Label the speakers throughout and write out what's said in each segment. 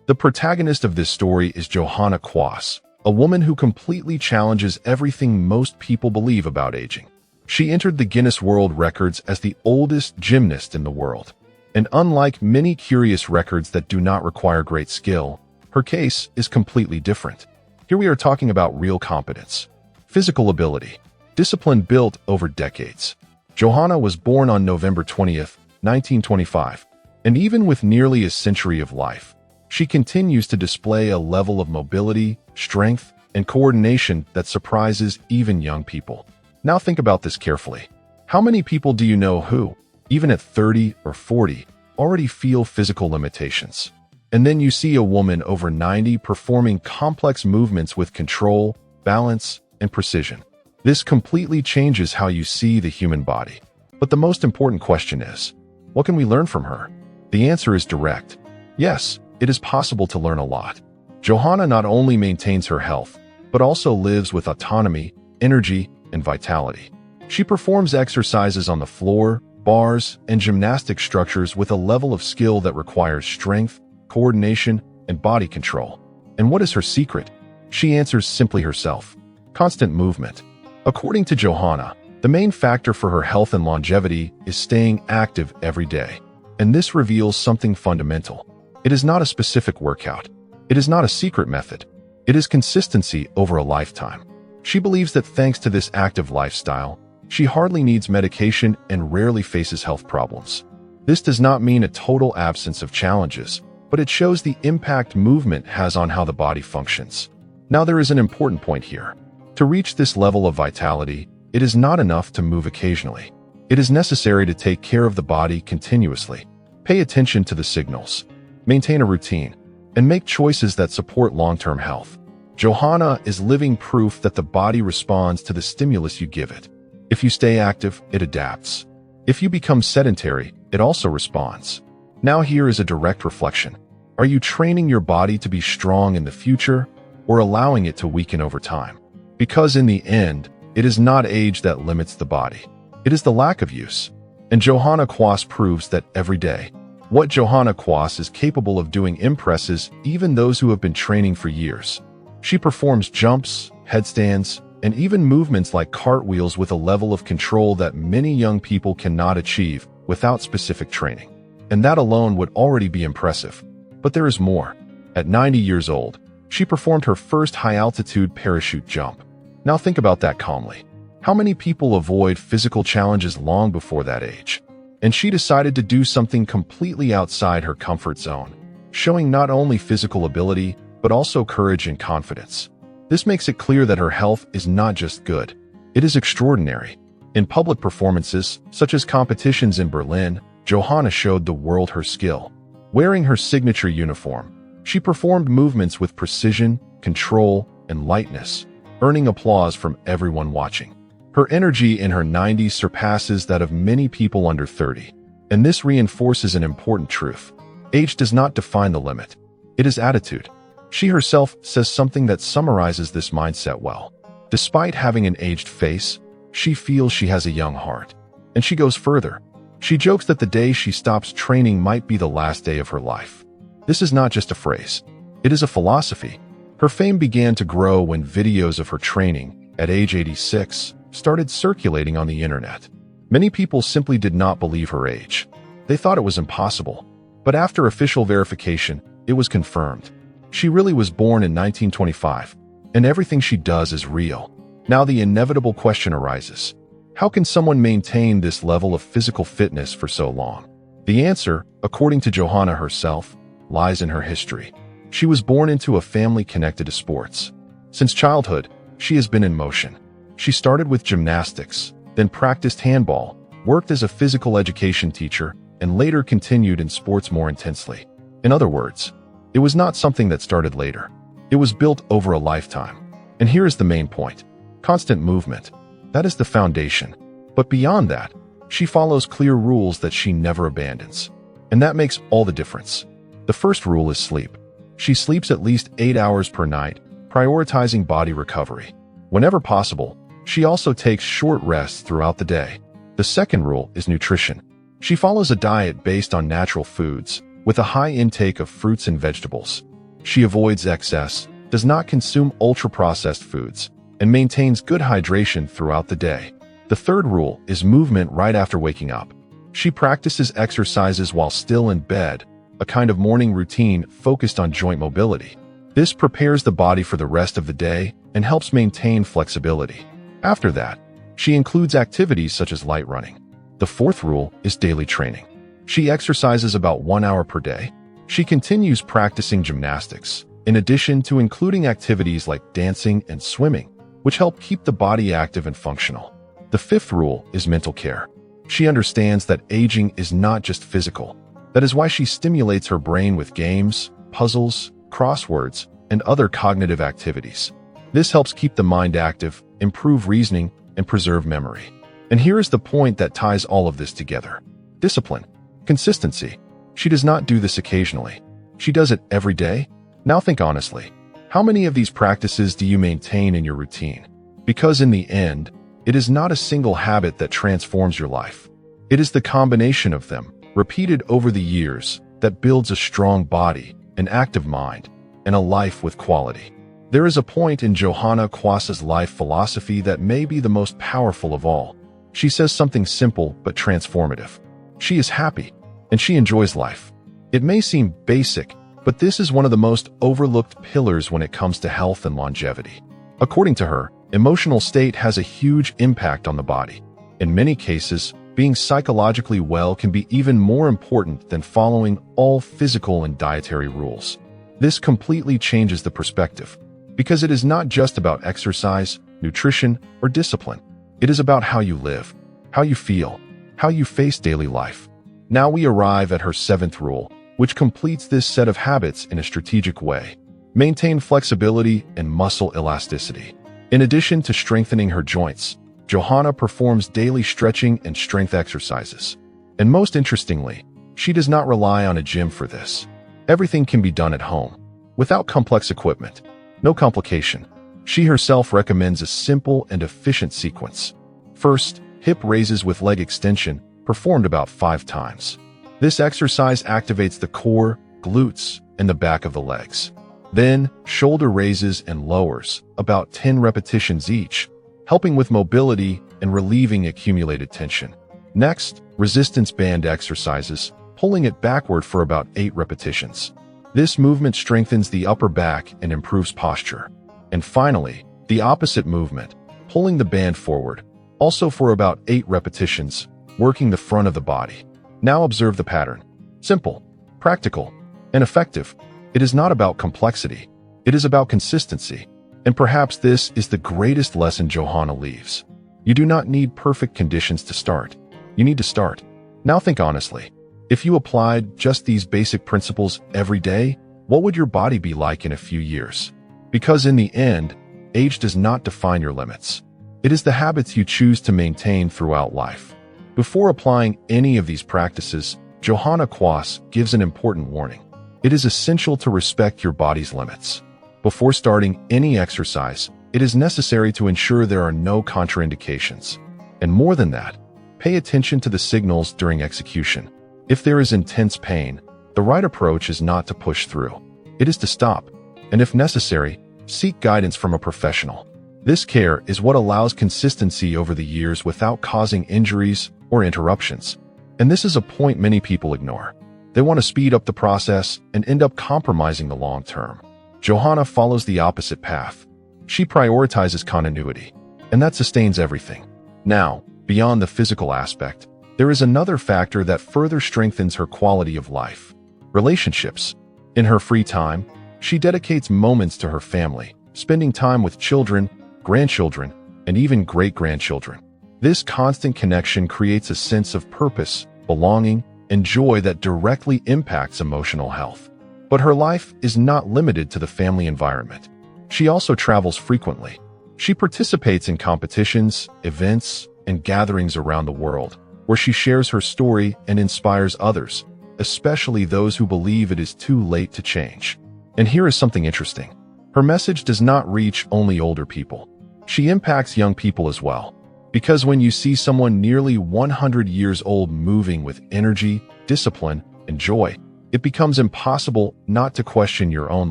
Speaker 1: The protagonist of this story is Johanna Quaas, a woman who completely challenges everything most people believe about aging. She entered the Guinness World Records as the oldest gymnast in the world. And unlike many curious records that do not require great skill, her case is completely different. Here we are talking about real competence, physical ability, discipline built over decades. Johanna was born on November 20th, 1925, and even with nearly a century of life, she continues to display a level of mobility, strength, and coordination that surprises even young people. Now think about this carefully. How many people do you know who, even at 30 or 40, already feel physical limitations? And then you see a woman over 90 performing complex movements with control, balance, and precision. This completely changes how you see the human body. But the most important question is, what can we learn from her? The answer is direct. Yes, it is possible to learn a lot. Johanna not only maintains her health, but also lives with autonomy, energy, and vitality. She performs exercises on the floor, bars, and gymnastic structures with a level of skill that requires strength, coordination, and body control. And what is her secret? She answers simply herself: constant movement. According to Johanna, the main factor for her health and longevity is staying active every day. And this reveals something fundamental. It is not a specific workout. It is not a secret method. It is consistency over a lifetime. She believes that thanks to this active lifestyle, she hardly needs medication and rarely faces health problems. This does not mean a total absence of challenges, but it shows the impact movement has on how the body functions. Now there is an important point here. To reach this level of vitality, it is not enough to move occasionally. It is necessary to take care of the body continuously. Pay attention to the signals, maintain a routine, and make choices that support long-term health. Johanna is living proof that the body responds to the stimulus you give it. If you stay active, it adapts. If you become sedentary, it also responds. Now here is a direct reflection. Are you training your body to be strong in the future, or allowing it to weaken over time? Because in the end, it is not age that limits the body. It is the lack of use. And Johanna Quaas proves that every day. What Johanna Quaas is capable of doing impresses even those who have been training for years. She performs jumps, headstands, and even movements like cartwheels with a level of control that many young people cannot achieve without specific training. And that alone would already be impressive. But there is more. At 90 years old, she performed her first high-altitude parachute jump. Now think about that calmly. How many people avoid physical challenges long before that age? And she decided to do something completely outside her comfort zone, showing not only physical ability, but also courage and confidence. This makes it clear that her health is not just good, it is extraordinary. In public performances, such as competitions in Berlin, Johanna showed the world her skill. Wearing her signature uniform, she performed movements with precision, control, and lightness, earning applause from everyone watching. Her energy in her 90s surpasses that of many people under 30. And this reinforces an important truth. Age does not define the limit. It is attitude. She herself says something that summarizes this mindset well. Despite having an aged face, she feels she has a young heart. And she goes further. She jokes that the day she stops training might be the last day of her life. This is not just a phrase. It is a philosophy. Her fame began to grow when videos of her training, at age 86, started circulating on the internet. Many people simply did not believe her age. They thought it was impossible. But after official verification, it was confirmed. She really was born in 1925, and everything she does is real. Now the inevitable question arises. How can someone maintain this level of physical fitness for so long? The answer, according to Johanna herself, lies in her history. She was born into a family connected to sports. Since childhood, she has been in motion. She started with gymnastics, then practiced handball, worked as a physical education teacher, and later continued in sports more intensely. In other words, it was not something that started later. It was built over a lifetime. And here is the main point. Constant movement. That is the foundation. But beyond that, she follows clear rules that she never abandons. And that makes all the difference. The first rule is sleep. She sleeps at least 8 hours per night, prioritizing body recovery. Whenever possible, she also takes short rests throughout the day. The second rule is nutrition. She follows a diet based on natural foods, with a high intake of fruits and vegetables. She avoids excess, does not consume ultra-processed foods, and maintains good hydration throughout the day. The third rule is movement right after waking up. She practices exercises while still in bed, a kind of morning routine focused on joint mobility. This prepares the body for the rest of the day and helps maintain flexibility. After that, she includes activities such as light running. The fourth rule is daily training. She exercises about 1 hour per day. She continues practicing gymnastics, in addition to including activities like dancing and swimming, which help keep the body active and functional. The fifth rule is mental care. She understands that aging is not just physical. That is why she stimulates her brain with games, puzzles, crosswords, and other cognitive activities. This helps keep the mind active, improve reasoning, and preserve memory. And here is the point that ties all of this together. Discipline. Consistency. She does not do this occasionally. She does it every day. Now think honestly. How many of these practices do you maintain in your routine? Because in the end, it is not a single habit that transforms your life. It is the combination of them, repeated over the years, that builds a strong body, an active mind, and a life with quality. There is a point in Johanna Quaas's life philosophy that may be the most powerful of all. She says something simple but transformative. She is happy, and she enjoys life. It may seem basic, but this is one of the most overlooked pillars when it comes to health and longevity. According to her, emotional state has a huge impact on the body. In many cases, being psychologically well can be even more important than following all physical and dietary rules. This completely changes the perspective, because it is not just about exercise, nutrition, or discipline. It is about how you live, how you feel, how you face daily life. Now we arrive at her seventh rule, which completes this set of habits in a strategic way. Maintain flexibility and muscle elasticity. In addition to strengthening her joints, Johanna performs daily stretching and strength exercises. And most interestingly, she does not rely on a gym for this. Everything can be done at home, without complex equipment. No complication. She herself recommends a simple and efficient sequence. First, hip raises with leg extension, performed about 5 times. This exercise activates the core, glutes, and the back of the legs. Then, shoulder raises and lowers, about 10 repetitions each, helping with mobility and relieving accumulated tension. Next, resistance band exercises, pulling it backward for about 8 repetitions. This movement strengthens the upper back and improves posture. And finally, the opposite movement, pulling the band forward, also for about 8 repetitions, working the front of the body. Now observe the pattern. Simple, practical, and effective. It is not about complexity. It is about consistency. And perhaps this is the greatest lesson Johanna leaves. You do not need perfect conditions to start. You need to start. Now think honestly. If you applied just these basic principles every day, what would your body be like in a few years? Because in the end, age does not define your limits. It is the habits you choose to maintain throughout life. Before applying any of these practices, Johanna Quaas gives an important warning. It is essential to respect your body's limits. Before starting any exercise, it is necessary to ensure there are no contraindications. And more than that, pay attention to the signals during execution. If there is intense pain, the right approach is not to push through. It is to stop, and if necessary, seek guidance from a professional. This care is what allows consistency over the years without causing injuries or interruptions. And this is a point many people ignore. They want to speed up the process and end up compromising the long term. Johanna follows the opposite path. She prioritizes continuity, and that sustains everything. Now, beyond the physical aspect, there is another factor that further strengthens her quality of life: relationships. In her free time, she dedicates moments to her family, spending time with children, grandchildren, and even great-grandchildren. This constant connection creates a sense of purpose, belonging, and joy that directly impacts emotional health. But her life is not limited to the family environment. She also travels frequently. She participates in competitions, events, and gatherings around the world, where she shares her story and inspires others, especially those who believe it is too late to change. And here is something interesting. Her message does not reach only older people. She impacts young people as well. Because when you see someone nearly 100 years old moving with energy, discipline, and joy, it becomes impossible not to question your own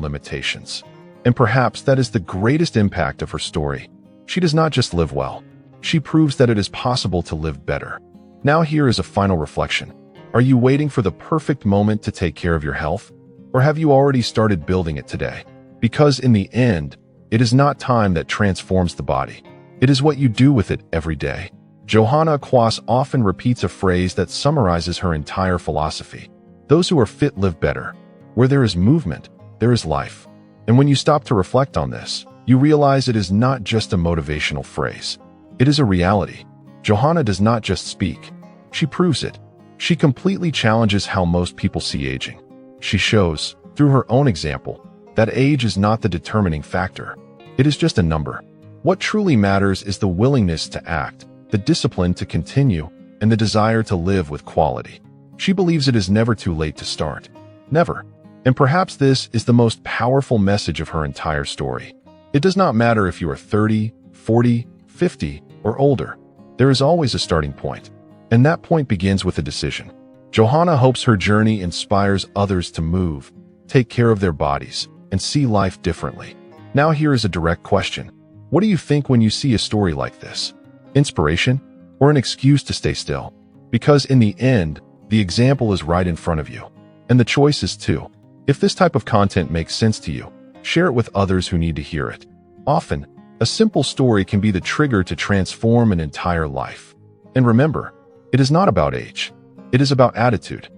Speaker 1: limitations. And perhaps that is the greatest impact of her story. She does not just live well. She proves that it is possible to live better. Now here is a final reflection. Are you waiting for the perfect moment to take care of your health? Or have you already started building it today? Because in the end, it is not time that transforms the body. It is what you do with it every day. Johanna Quaas often repeats a phrase that summarizes her entire philosophy. Those who are fit live better. Where there is movement, there is life. And when you stop to reflect on this, you realize it is not just a motivational phrase. It is a reality. Johanna does not just speak. She proves it. She completely challenges how most people see aging. She shows, through her own example, that age is not the determining factor. It is just a number. What truly matters is the willingness to act, the discipline to continue, and the desire to live with quality. She believes it is never too late to start. Never. And perhaps this is the most powerful message of her entire story. It does not matter if you are 30, 40, 50, or older. There is always a starting point. And that point begins with a decision. Johanna hopes her journey inspires others to move, take care of their bodies, and see life differently. Now here is a direct question. What do you think when you see a story like this? Inspiration? Or an excuse to stay still? Because in the end, the example is right in front of you. And the choice is too. If this type of content makes sense to you, share it with others who need to hear it. Often, a simple story can be the trigger to transform an entire life. And remember, it is not about age. It is about attitude.